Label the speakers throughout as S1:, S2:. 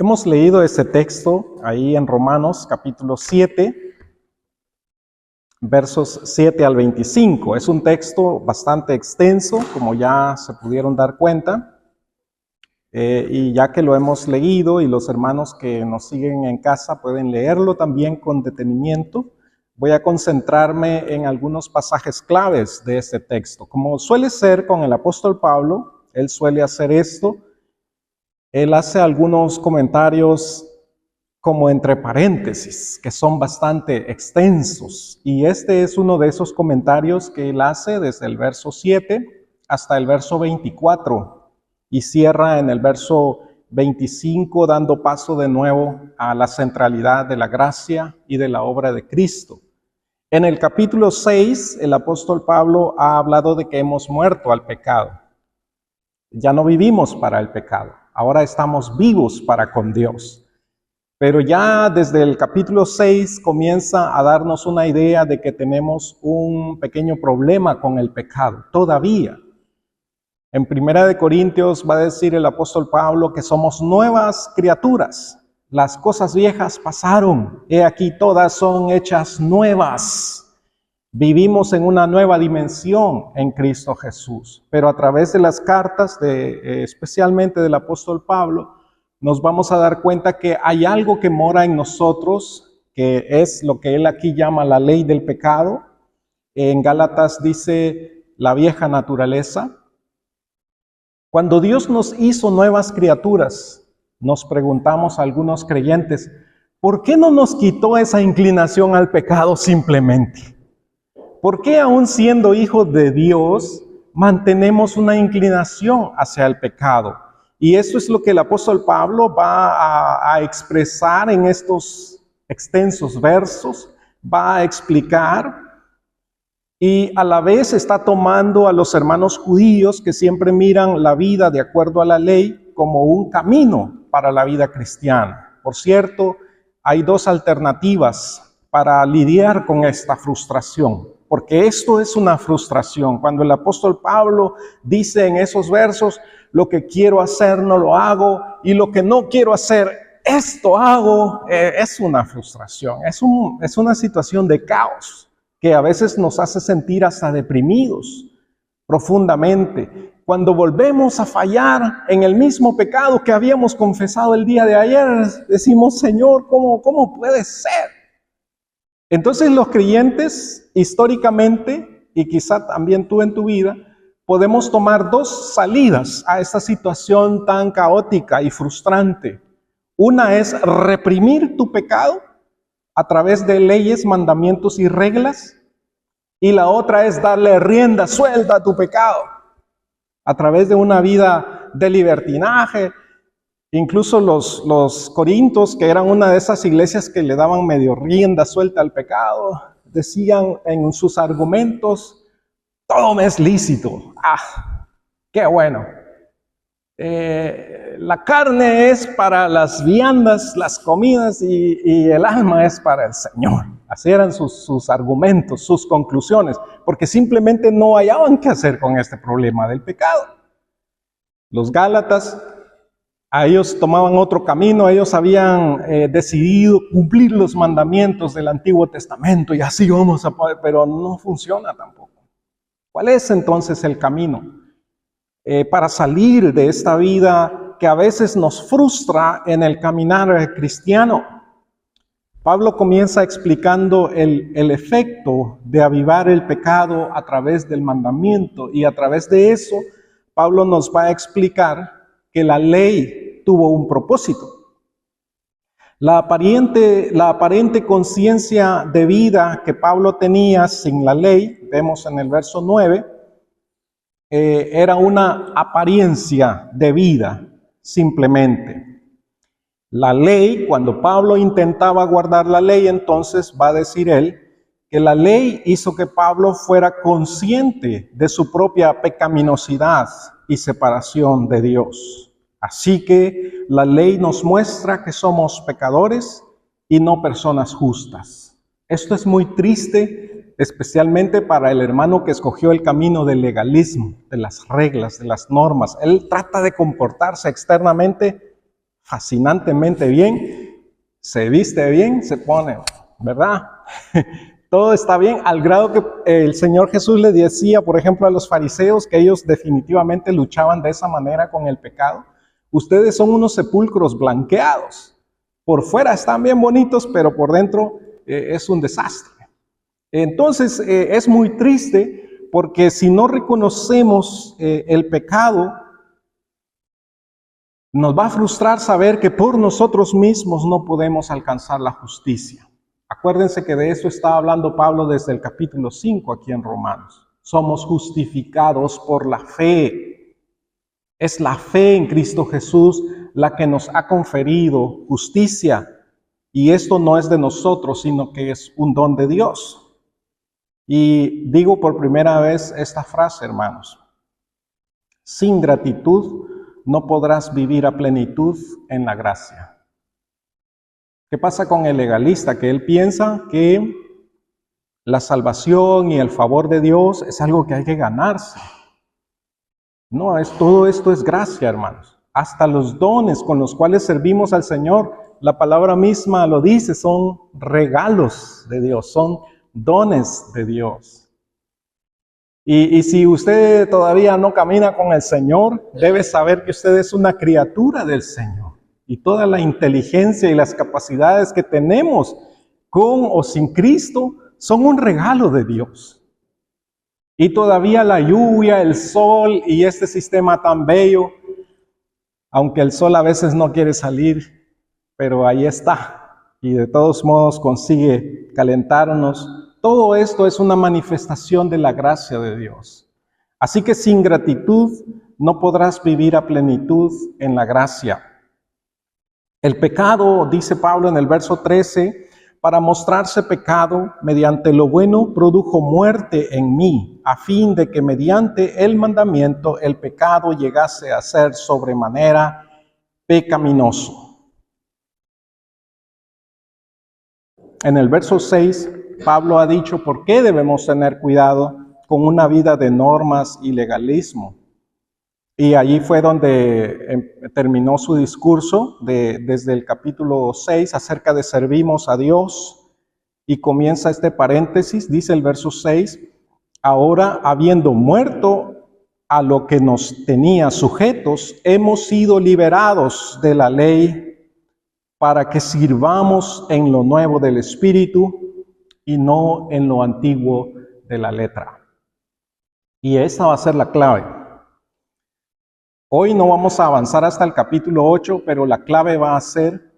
S1: Hemos leído ese texto ahí en Romanos capítulo 7, versos 7 al 25. Es un texto bastante extenso, como ya se pudieron dar cuenta. Y ya que lo hemos leído y los hermanos que nos siguen en casa pueden leerlo también con detenimiento, voy a concentrarme en algunos pasajes claves de este texto. Como suele ser con el apóstol Pablo, él suele hacer esto. Él hace algunos comentarios como entre paréntesis, que son bastante extensos. Y este es uno de esos comentarios que él hace desde el verso 7 hasta el verso 24. Y cierra en el verso 25 dando paso de nuevo a la centralidad de la gracia y de la obra de Cristo. En el capítulo 6, el apóstol Pablo ha hablado de que hemos muerto al pecado. Ya no vivimos para el pecado, ahora estamos vivos para con Dios. Pero ya desde el capítulo 6 comienza a darnos una idea de que tenemos un pequeño problema con el pecado, todavía. En 1 Corintios va a decir el apóstol Pablo que somos nuevas criaturas. Las cosas viejas pasaron, he aquí todas son hechas nuevas. Vivimos en una nueva dimensión en Cristo Jesús. Pero a través de las cartas, especialmente del apóstol Pablo, nos vamos a dar cuenta que hay algo que mora en nosotros, que es lo que él aquí llama la ley del pecado. En Gálatas dice la vieja naturaleza. Cuando Dios nos hizo nuevas criaturas, nos preguntamos a algunos creyentes, ¿por qué no nos quitó esa inclinación al pecado simplemente? ¿Por qué aún siendo hijos de Dios mantenemos una inclinación hacia el pecado? Y eso es lo que el apóstol Pablo va a expresar en estos extensos versos, va a explicar. Y a la vez está tomando a los hermanos judíos que siempre miran la vida de acuerdo a la ley como un camino para la vida cristiana. Por cierto, hay dos alternativas para lidiar con esta frustración, porque esto es una frustración. Cuando el apóstol Pablo dice en esos versos, lo que quiero hacer no lo hago y lo que no quiero hacer, esto hago, es una frustración, es una situación de caos que a veces nos hace sentir hasta deprimidos profundamente. Cuando volvemos a fallar en el mismo pecado que habíamos confesado el día de ayer, decimos, Señor, ¿cómo puede ser? Entonces los creyentes, históricamente, y quizá también tú en tu vida, podemos tomar dos salidas a esta situación tan caótica y frustrante. Una es reprimir tu pecado a través de leyes, mandamientos y reglas, y la otra es darle rienda suelta a tu pecado a través de una vida de libertinaje. Incluso los corintios, que eran una de esas iglesias que le daban medio rienda suelta al pecado, decían en sus argumentos, todo me es lícito. ¡Qué bueno! La carne es para las viandas, las comidas, y el alma es para el Señor. Así eran sus argumentos, sus conclusiones, porque simplemente no hallaban qué hacer con este problema del pecado. Los Gálatas, a ellos tomaban otro camino, ellos habían decidido cumplir los mandamientos del Antiguo Testamento, y así vamos a poder, pero no funciona tampoco. ¿Cuál es entonces el camino para salir de esta vida que a veces nos frustra en el caminar cristiano? Pablo comienza explicando el efecto de avivar el pecado a través del mandamiento, y a través de eso Pablo nos va a explicar que la ley tuvo un propósito. La aparente conciencia de vida que Pablo tenía sin la ley, vemos en el verso 9, era una apariencia de vida simplemente. La ley, cuando Pablo intentaba guardar la ley, entonces va a decir él que la ley hizo que Pablo fuera consciente de su propia pecaminosidad y separación de Dios. Así que la ley nos muestra que somos pecadores y no personas justas. Esto es muy triste, especialmente para el hermano que escogió el camino del legalismo, de las reglas, de las normas. Él trata de comportarse externamente fascinantemente bien, se viste bien, se pone, ¿verdad? Todo está bien, al grado que el Señor Jesús le decía, por ejemplo, a los fariseos que ellos definitivamente luchaban de esa manera con el pecado. Ustedes son unos sepulcros blanqueados. Por fuera están bien bonitos, pero por dentro es un desastre. Entonces es muy triste porque si no reconocemos el pecado, nos va a frustrar saber que por nosotros mismos no podemos alcanzar la justicia. Acuérdense que de eso está hablando Pablo desde el capítulo 5 aquí en Romanos. Somos justificados por la fe. Es la fe en Cristo Jesús la que nos ha conferido justicia. Y esto no es de nosotros, sino que es un don de Dios. Y digo por primera vez esta frase, hermanos. Sin gratitud no podrás vivir a plenitud en la gracia. ¿Qué pasa con el legalista? Que él piensa que la salvación y el favor de Dios es algo que hay que ganarse. No, todo esto es gracia, hermanos. Hasta los dones con los cuales servimos al Señor, la palabra misma lo dice, son regalos de Dios, son dones de Dios. Y si usted todavía no camina con el Señor, debe saber que usted es una criatura del Señor. Y toda la inteligencia y las capacidades que tenemos con o sin Cristo son un regalo de Dios. Y todavía la lluvia, el sol y este sistema tan bello, aunque el sol a veces no quiere salir, pero ahí está. Y de todos modos consigue calentarnos. Todo esto es una manifestación de la gracia de Dios. Así que sin gratitud no podrás vivir a plenitud en la gracia. El pecado, dice Pablo en el verso 13, para mostrarse pecado, mediante lo bueno produjo muerte en mí, a fin de que mediante el mandamiento el pecado llegase a ser sobremanera pecaminoso. En el verso 6, Pablo ha dicho por qué debemos tener cuidado con una vida de normas y legalismo. Y allí fue donde terminó su discurso desde el capítulo 6 acerca de servimos a Dios. Y comienza este paréntesis, dice el verso 6, ahora habiendo muerto a lo que nos tenía sujetos, hemos sido liberados de la ley para que sirvamos en lo nuevo del Espíritu y no en lo antiguo de la letra. Y esa va a ser la clave. Hoy no vamos a avanzar hasta el capítulo 8, pero la clave va a ser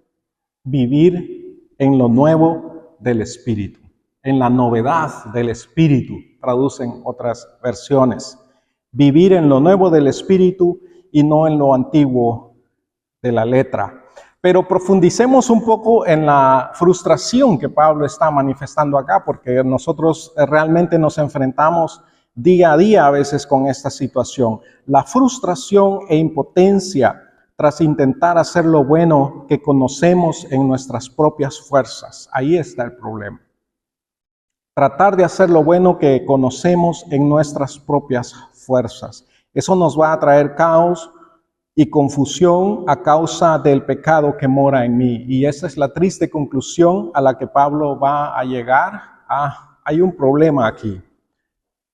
S1: vivir en lo nuevo del Espíritu, en la novedad del Espíritu, traducen otras versiones. Vivir en lo nuevo del Espíritu y no en lo antiguo de la letra. Pero profundicemos un poco en la frustración que Pablo está manifestando acá, porque nosotros realmente nos enfrentamos día a día a veces con esta situación. La frustración e impotencia tras intentar hacer lo bueno que conocemos en nuestras propias fuerzas. Ahí está el problema. Tratar de hacer lo bueno que conocemos en nuestras propias fuerzas. Eso nos va a traer caos y confusión a causa del pecado que mora en mí. Y esa es la triste conclusión a la que Pablo va a llegar. Hay un problema aquí.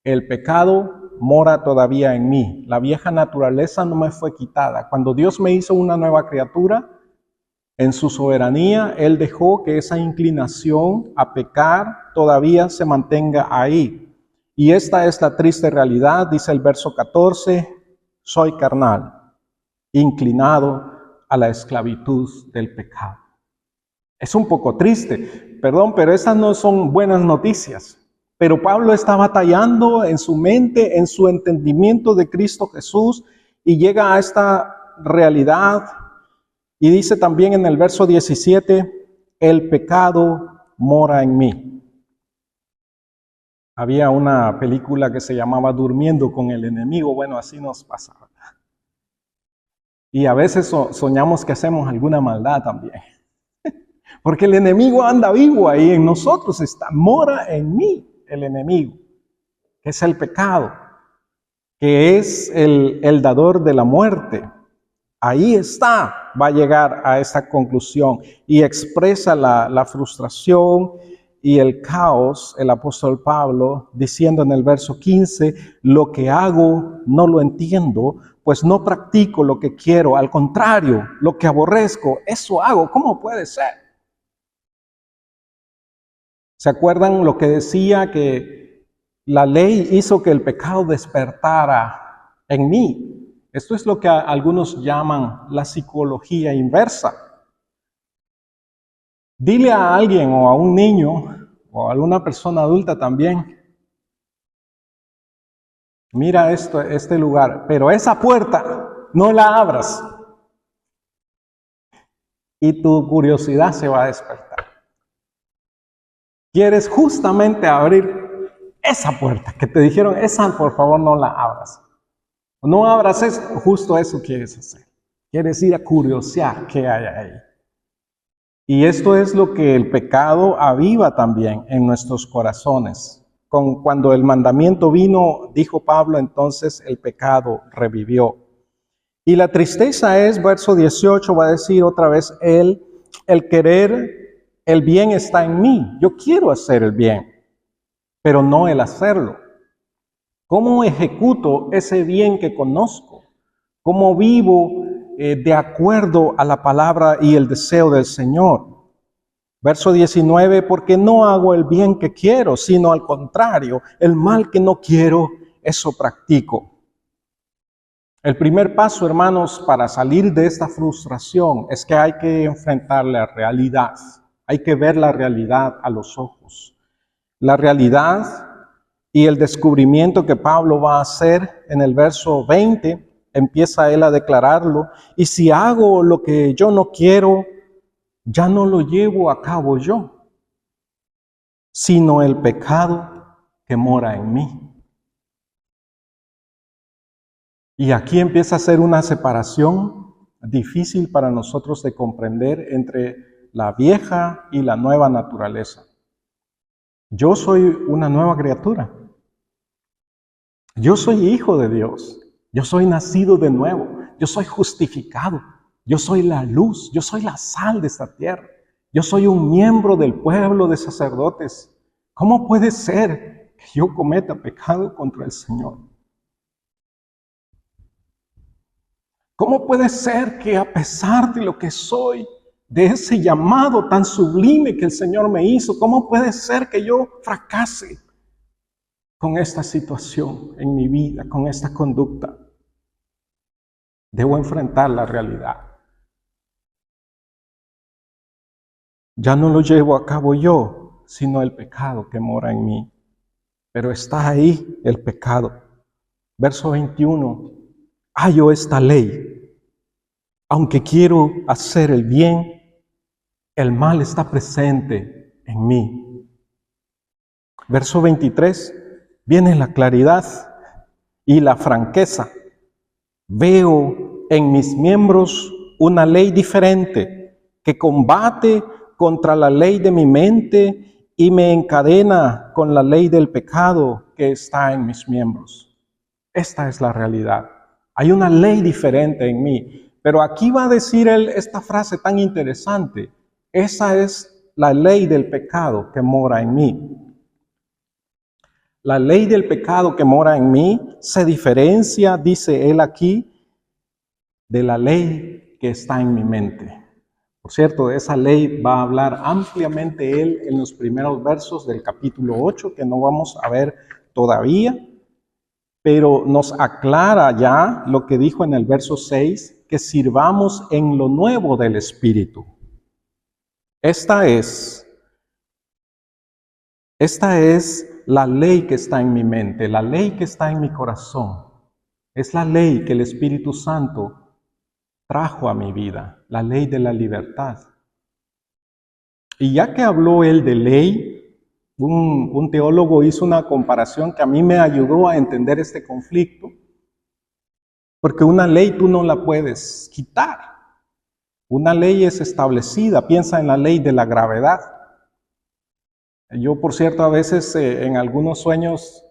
S1: El pecado mora todavía en mí. La vieja naturaleza no me fue quitada. Cuando Dios me hizo una nueva criatura, en su soberanía, Él dejó que esa inclinación a pecar todavía se mantenga ahí. Y esta es la triste realidad, dice el verso 14, soy carnal, inclinado a la esclavitud del pecado. Es un poco triste, perdón, pero esas no son buenas noticias. Pero Pablo está batallando en su mente, en su entendimiento de Cristo Jesús, y llega a esta realidad. Y dice también en el verso 17, el pecado mora en mí. Había una película que se llamaba Durmiendo con el enemigo. Bueno, así nos pasaba. Y a veces soñamos que hacemos alguna maldad también. Porque el enemigo anda vivo ahí en nosotros, mora en mí el enemigo, que es el pecado, que es el dador de la muerte. Ahí está. va a llegar a esa conclusión y expresa la frustración y el caos, el apóstol Pablo, diciendo en el verso 15, lo que hago no lo entiendo, pues no practico lo que quiero, al contrario, lo que aborrezco, eso hago. ¿Cómo puede ser? ¿Se acuerdan lo que decía que la ley hizo que el pecado despertara en mí? Esto es lo que algunos llaman la psicología inversa. Dile a alguien o a un niño o a alguna persona adulta también, mira este lugar, pero esa puerta no la abras y tu curiosidad se va a despertar. Quieres justamente abrir esa puerta que te dijeron, esa por favor no la abras. No abras eso, justo eso quieres hacer. Quieres ir a curiosear qué hay ahí. Y esto es lo que el pecado aviva también en nuestros corazones. Cuando el mandamiento vino, dijo Pablo, entonces el pecado revivió. Y la tristeza es, verso 18, va a decir otra vez, el querer, el bien está en mí. Yo quiero hacer el bien, pero no el hacerlo. ¿Cómo ejecuto ese bien que conozco? ¿Cómo vivo de acuerdo a la palabra y el deseo del Señor? Verso 19, porque no hago el bien que quiero, sino al contrario, el mal que no quiero, eso practico. El primer paso, hermanos, para salir de esta frustración es que hay que enfrentar la realidad. Hay que ver la realidad a los ojos. La realidad y el descubrimiento que Pablo va a hacer en el verso 20, empieza él a declararlo. Y si hago lo que yo no quiero, ya no lo llevo a cabo yo, sino el pecado que mora en mí. Y aquí empieza a ser una separación difícil para nosotros de comprender entre la vieja y la nueva naturaleza. Yo soy una nueva criatura. Yo soy hijo de Dios. Yo soy nacido de nuevo. Yo soy justificado. Yo soy la luz. Yo soy la sal de esta tierra. Yo soy un miembro del pueblo de sacerdotes. ¿Cómo puede ser que yo cometa pecado contra el Señor? ¿Cómo puede ser que a pesar de lo que soy, de ese llamado tan sublime que el Señor me hizo, cómo puede ser que yo fracase con esta situación en mi vida, con esta conducta? Debo enfrentar la realidad. Ya no lo llevo a cabo yo, sino el pecado que mora en mí. Pero está ahí el pecado. Verso 21. Hallo esta ley. Aunque quiero hacer el bien, el mal está presente en mí. Verso 23. Viene la claridad y la franqueza. Veo en mis miembros una ley diferente que combate contra la ley de mi mente y me encadena con la ley del pecado que está en mis miembros. Esta es la realidad. Hay una ley diferente en mí. Pero aquí va a decir él esta frase tan interesante. Esa es la ley del pecado que mora en mí. La ley del pecado que mora en mí se diferencia, dice él aquí, de la ley que está en mi mente. Por cierto, de esa ley va a hablar ampliamente él en los primeros versos del capítulo 8, que no vamos a ver todavía, pero nos aclara ya lo que dijo en el verso 6, que sirvamos en lo nuevo del Espíritu. Esta es la ley que está en mi mente, la ley que está en mi corazón. Es la ley que el Espíritu Santo trajo a mi vida, la ley de la libertad. Y ya que habló él de ley, un teólogo hizo una comparación que a mí me ayudó a entender este conflicto, porque una ley tú no la puedes quitar. Una ley es establecida, piensa en la ley de la gravedad. Yo, por cierto, a veces en algunos sueños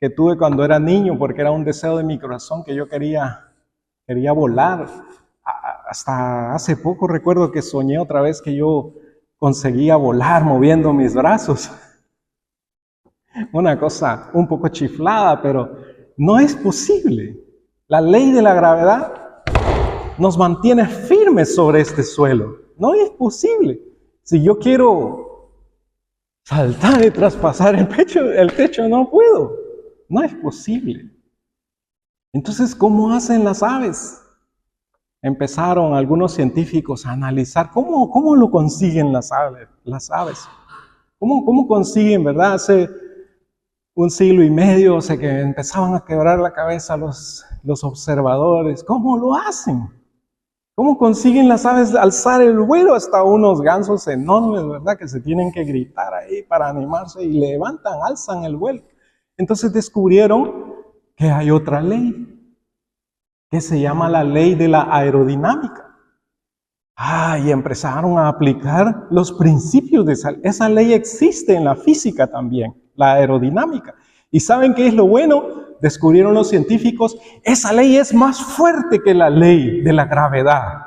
S1: que tuve cuando era niño, porque era un deseo de mi corazón que yo quería volar Hasta hace poco recuerdo que soñé otra vez que yo conseguía volar moviendo mis brazos. Una cosa un poco chiflada, pero no es posible. La ley de la gravedad nos mantiene firmes sobre este suelo. No es posible. Si yo quiero saltar y traspasar el techo no puedo. No es posible. Entonces, ¿cómo hacen las aves? Empezaron algunos científicos a analizar cómo lo consiguen las aves. ¿Cómo consiguen, verdad? Hace un siglo y medio, que empezaban a quebrar la cabeza los observadores. ¿Cómo lo hacen? ¿Cómo consiguen las aves alzar el vuelo? Hasta unos gansos enormes, ¿verdad? Que se tienen que gritar ahí para animarse y alzan el vuelo. Entonces descubrieron que hay otra ley, que se llama la ley de la aerodinámica. Y empezaron a aplicar los principios de esa ley. Existe en la física también, la aerodinámica. ¿Y saben qué es lo bueno? Descubrieron los científicos, esa ley es más fuerte que la ley de la gravedad.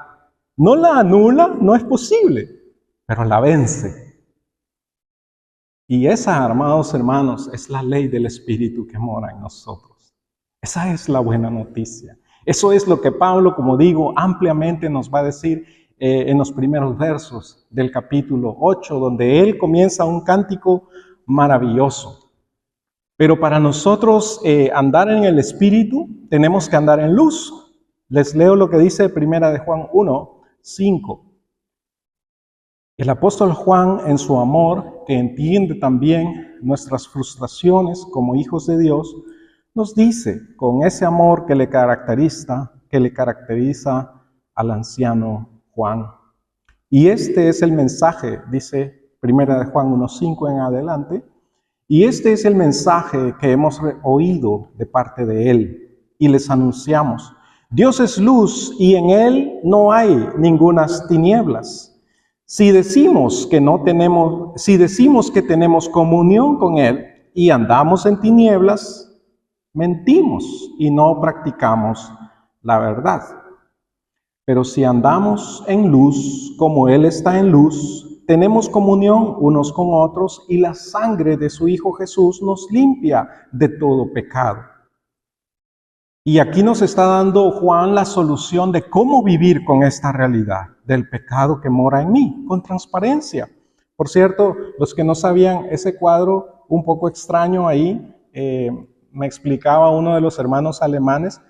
S1: No la anula, no es posible, pero la vence. Y esa, amados hermanos, es la ley del Espíritu que mora en nosotros. Esa es la buena noticia. Eso es lo que Pablo, como digo, ampliamente nos va a decir en los primeros versos del capítulo 8, donde él comienza un cántico maravilloso. Pero para nosotros andar en el Espíritu, tenemos que andar en luz. Les leo lo que dice 1 de Juan 1, 5. El apóstol Juan, en su amor, que entiende también nuestras frustraciones como hijos de Dios, nos dice, con ese amor que le caracteriza al anciano Juan. Y este es el mensaje, dice 1 de Juan 1:5 en adelante, y este es el mensaje que hemos oído de parte de él y les anunciamos. Dios es luz y en él no hay ningunas tinieblas. Si decimos que tenemos comunión con él y andamos en tinieblas, mentimos y no practicamos la verdad. Pero si andamos en luz, como él está en luz, tenemos comunión unos con otros y la sangre de su Hijo Jesús nos limpia de todo pecado. Y aquí nos está dando Juan la solución de cómo vivir con esta realidad del pecado que mora en mí, con transparencia. Por cierto, los que no sabían ese cuadro un poco extraño ahí, me explicaba uno de los hermanos alemanes,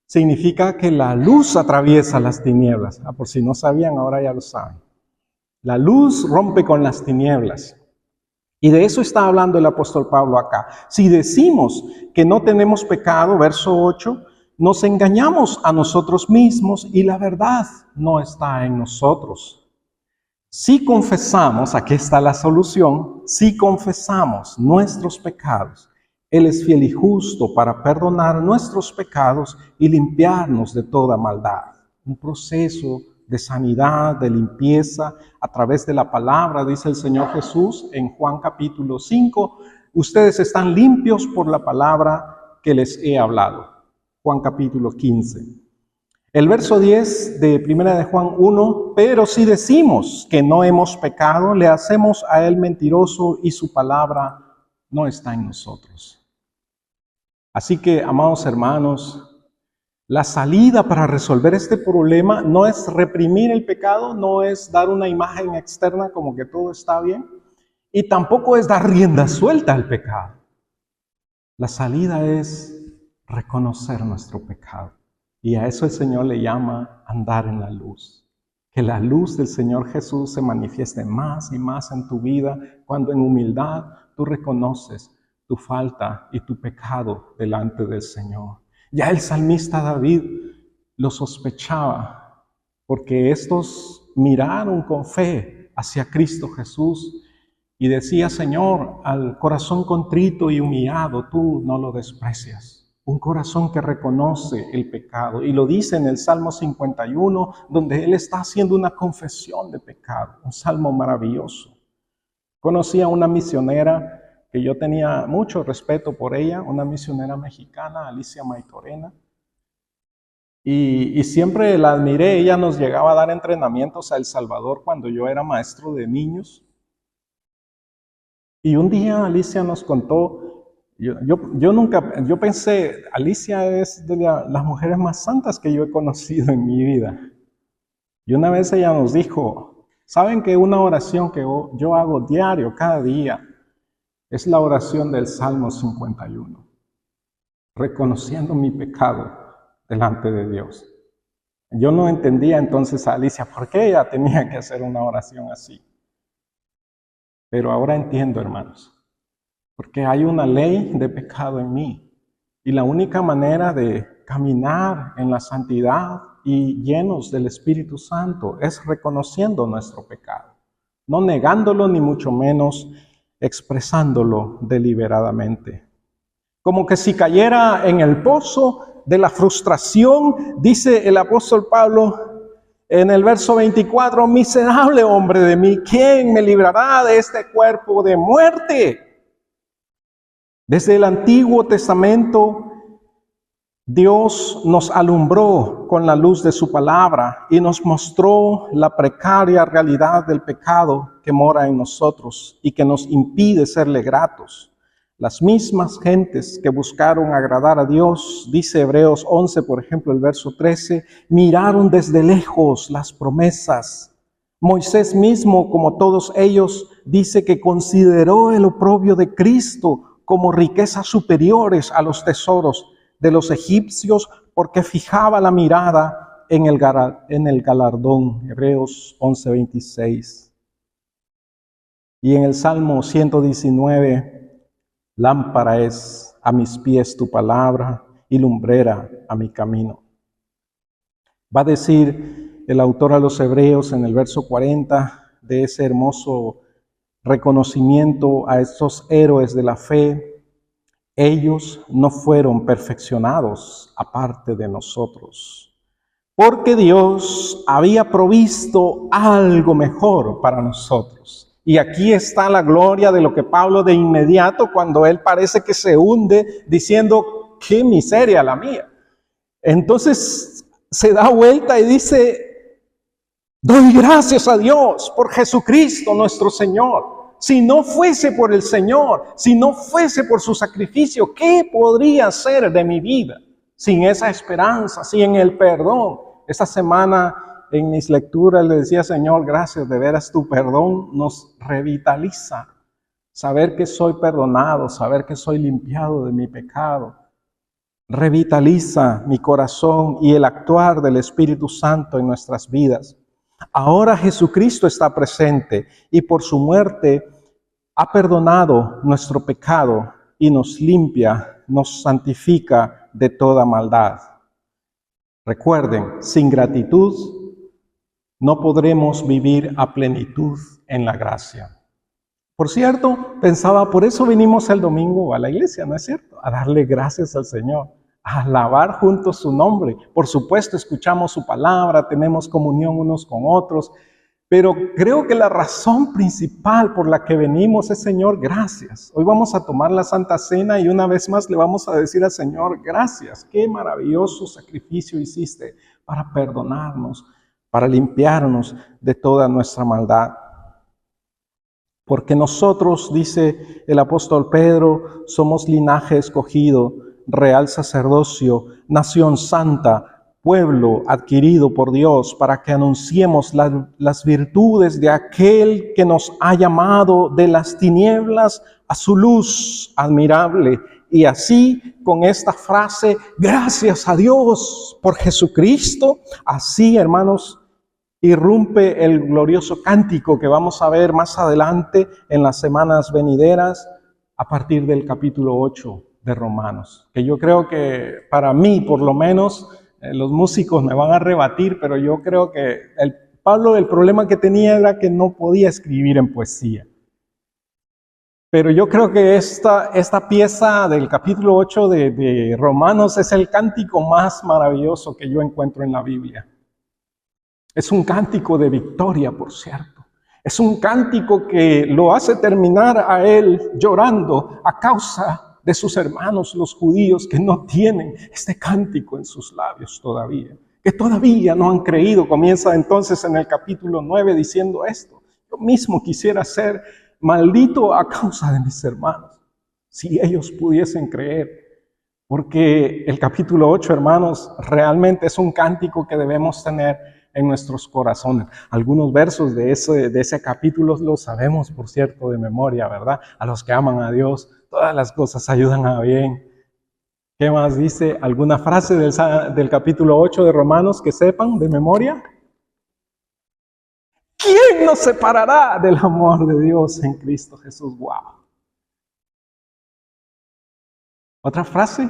S1: significa que la luz atraviesa las tinieblas. Por si no sabían, ahora ya lo saben. La luz rompe con las tinieblas. Y de eso está hablando el apóstol Pablo acá. Si decimos que no tenemos pecado, verso 8, nos engañamos a nosotros mismos y la verdad no está en nosotros. Si confesamos, aquí está la solución, si confesamos nuestros pecados, Él es fiel y justo para perdonar nuestros pecados y limpiarnos de toda maldad. Un proceso de sanidad, de limpieza, a través de la palabra, dice el Señor Jesús en Juan capítulo 5, ustedes están limpios por la palabra que les he hablado. Juan capítulo 15. El verso 10 de 1 de Juan 1, pero si decimos que no hemos pecado, le hacemos a él mentiroso y su palabra no está en nosotros. Así que, amados hermanos, la salida para resolver este problema no es reprimir el pecado, no es dar una imagen externa como que todo está bien, y tampoco es dar rienda suelta al pecado. La salida es reconocer nuestro pecado, y a eso el Señor le llama andar en la luz. Que la luz del Señor Jesús se manifieste más y más en tu vida cuando en humildad tú reconoces tu falta y tu pecado delante del Señor. Ya el salmista David lo sospechaba, porque estos miraron con fe hacia Cristo Jesús y decía, Señor, al corazón contrito y humillado tú no lo desprecias. Un corazón que reconoce el pecado. Y lo dice en el Salmo 51, donde él está haciendo una confesión de pecado. Un salmo maravilloso. Conocí a una misionera que yo tenía mucho respeto por ella, una misionera mexicana, Alicia Maitorena. y siempre la admiré. Ella nos llegaba a dar entrenamientos a El Salvador cuando yo era maestro de niños. Y un día Alicia nos contó, yo pensé, Alicia es de las mujeres más santas que yo he conocido en mi vida. Y una vez ella nos dijo, ¿saben que una oración que yo hago diario, cada día, es la oración del Salmo 51? Reconociendo mi pecado delante de Dios. Yo no entendía entonces a Alicia por qué ella tenía que hacer una oración así. Pero ahora entiendo, hermanos, porque hay una ley de pecado en mí. Y la única manera de caminar en la santidad y llenos del Espíritu Santo es reconociendo nuestro pecado. No negándolo, ni mucho menos expresándolo deliberadamente. Como que si cayera en el pozo de la frustración, dice el apóstol Pablo en el verso 24, miserable hombre de mí, ¿quién me librará de este cuerpo de muerte? Desde el Antiguo Testamento, Dios nos alumbró con la luz de su palabra y nos mostró la precaria realidad del pecado que mora en nosotros y que nos impide serle gratos. Las mismas gentes que buscaron agradar a Dios, dice Hebreos 11, por ejemplo, el verso 13, miraron desde lejos las promesas. Moisés mismo, como todos ellos, dice que consideró el oprobio de Cristo como riquezas superiores a los tesoros de los egipcios, porque fijaba la mirada en el galardón. Hebreos 11, 26. Y en el Salmo 119, lámpara es a mis pies tu palabra y lumbrera a mi camino. Va a decir el autor a los Hebreos en el verso 40 de ese hermoso reconocimiento a estos héroes de la fe: ellos no fueron perfeccionados aparte de nosotros, porque Dios había provisto algo mejor para nosotros. Y aquí está la gloria de lo que Pablo de inmediato, cuando él parece que se hunde, diciendo, qué miseria la mía. Entonces se da vuelta y dice, doy gracias a Dios por Jesucristo nuestro Señor. Si no fuese por el Señor, si no fuese por su sacrificio, ¿qué podría ser de mi vida sin esa esperanza, sin el perdón? Esta semana en mis lecturas le decía, Señor, gracias, de veras tu perdón nos revitaliza. Saber que soy perdonado, saber que soy limpiado de mi pecado, revitaliza mi corazón y el actuar del Espíritu Santo en nuestras vidas. Ahora Jesucristo está presente y por su muerte ha perdonado nuestro pecado y nos limpia, nos santifica de toda maldad. Recuerden, sin gratitud no podremos vivir a plenitud en la gracia. Por cierto, pensaba, por eso vinimos el domingo a la iglesia, ¿no es cierto? A darle gracias al Señor, a alabar juntos su nombre. Por supuesto, escuchamos su palabra, tenemos comunión unos con otros, pero creo que la razón principal por la que venimos es, Señor, gracias. Hoy vamos a tomar la Santa Cena y una vez más le vamos a decir al Señor, gracias. Qué maravilloso sacrificio hiciste para perdonarnos, para limpiarnos de toda nuestra maldad. Porque nosotros, dice el apóstol Pedro, somos linaje escogido, real sacerdocio, nación santa, pueblo adquirido por Dios, para que anunciemos las virtudes de aquel que nos ha llamado de las tinieblas a su luz admirable. Y así, con esta frase, gracias a Dios por Jesucristo, así, hermanos, irrumpe el glorioso cántico que vamos a ver más adelante en las semanas venideras a partir del capítulo 8 de Romanos. Que yo creo que para mí, por lo menos, los músicos me van a rebatir, pero yo creo que Pablo el problema que tenía era que no podía escribir en poesía. Pero yo creo que esta pieza del capítulo 8 de Romanos es el cántico más maravilloso que yo encuentro en la Biblia. Es un cántico de victoria, por cierto. Es un cántico que lo hace terminar a él llorando a causa de sus hermanos los judíos que no tienen este cántico en sus labios todavía, que todavía no han creído. Comienza entonces en el capítulo 9 diciendo esto: yo mismo quisiera ser maldito a causa de mis hermanos, si ellos pudiesen creer. Porque el capítulo 8, hermanos, realmente es un cántico que debemos tener en nuestros corazones. Algunos versos de ese capítulo los sabemos, por cierto, de memoria, ¿verdad? A los que aman a Dios, todas las cosas ayudan a bien. ¿Qué más dice? ¿Alguna frase del capítulo 8 de Romanos que sepan de memoria? ¿Quién nos separará del amor de Dios en Cristo Jesús? ¡Wow! ¿Otra frase?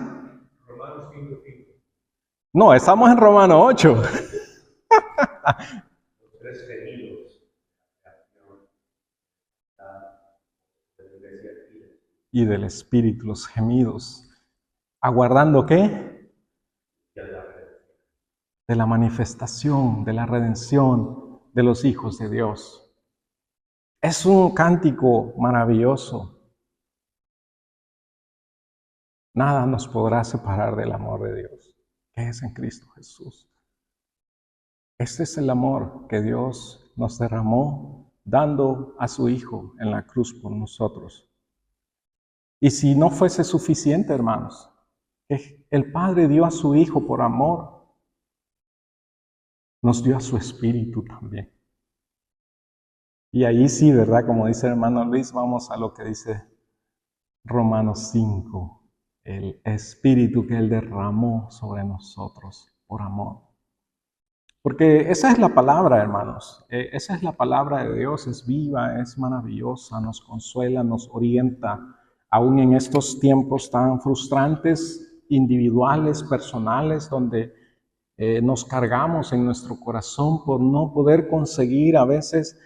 S2: Romanos 5:5.
S1: No, estamos en Romanos 8.
S2: Los tres gemidos de la iglesia
S1: Y del Espíritu, los gemidos. ¿Aguardando qué? De la manifestación, de la redención de los hijos de Dios. Es un cántico maravilloso. Nada nos podrá separar del amor de Dios, que es en Cristo Jesús. Este es el amor que Dios nos derramó, dando a su Hijo en la cruz por nosotros. Y si no fuese suficiente, hermanos, que el Padre dio a su Hijo por amor, nos dio a su Espíritu también. Y ahí sí, ¿verdad? Como dice el hermano Luis, vamos a lo que dice Romanos 5. El Espíritu que Él derramó sobre nosotros por amor. Porque esa es la palabra, hermanos. Esa es la palabra de Dios. Es viva, es maravillosa, nos consuela, nos orienta. Aún en estos tiempos tan frustrantes, individuales, personales, donde nos cargamos en nuestro corazón por no poder conseguir a veces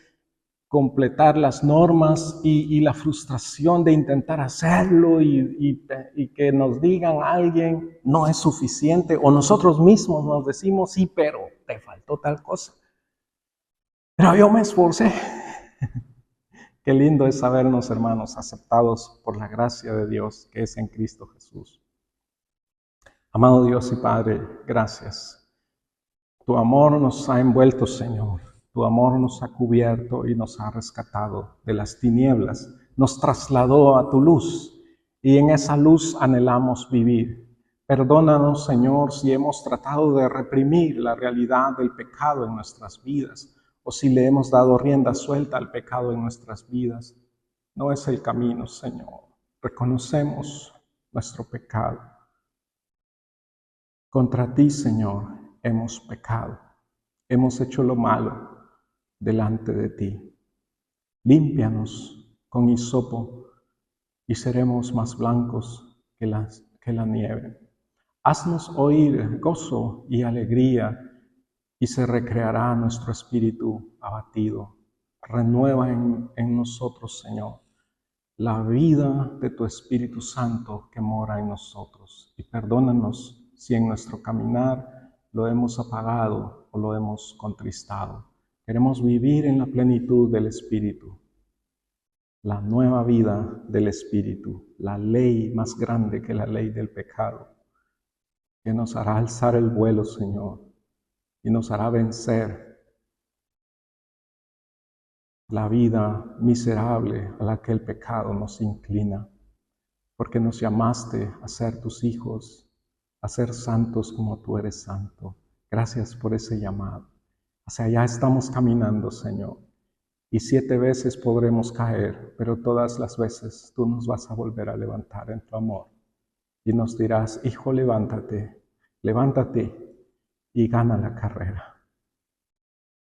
S1: completar las normas y la frustración de intentar hacerlo y que nos digan alguien no es suficiente, o nosotros mismos nos decimos sí, pero te faltó tal cosa. Pero yo me esforcé. Qué lindo es sabernos, hermanos, aceptados por la gracia de Dios que es en Cristo Jesús. Amado Dios y Padre, gracias. Tu amor nos ha envuelto, Señor. Tu amor nos ha cubierto y nos ha rescatado de las tinieblas, nos trasladó a tu luz y en esa luz anhelamos vivir. Perdónanos, Señor, si hemos tratado de reprimir la realidad del pecado en nuestras vidas o si le hemos dado rienda suelta al pecado en nuestras vidas. No es el camino, Señor. Reconocemos nuestro pecado. Contra ti, Señor, hemos pecado. Hemos hecho lo malo delante de ti. Límpianos con hisopo y seremos más blancos que la nieve. Haznos oír gozo y alegría y se recreará nuestro espíritu abatido. Renueva en nosotros, Señor, la vida de tu Espíritu Santo que mora en nosotros. Y perdónanos si en nuestro caminar lo hemos apagado o lo hemos contristado. Queremos vivir en la plenitud del Espíritu, la nueva vida del Espíritu, la ley más grande que la ley del pecado, que nos hará alzar el vuelo, Señor, y nos hará vencer la vida miserable a la que el pecado nos inclina, porque nos llamaste a ser tus hijos, a ser santos como tú eres santo. Gracias por ese llamado. Hacia allá estamos caminando, Señor. Y 7 veces podremos caer, pero todas las veces tú nos vas a volver a levantar en tu amor. Y nos dirás, hijo, levántate, levántate y gana la carrera.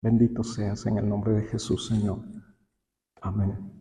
S1: Bendito seas en el nombre de Jesús, Señor. Amén.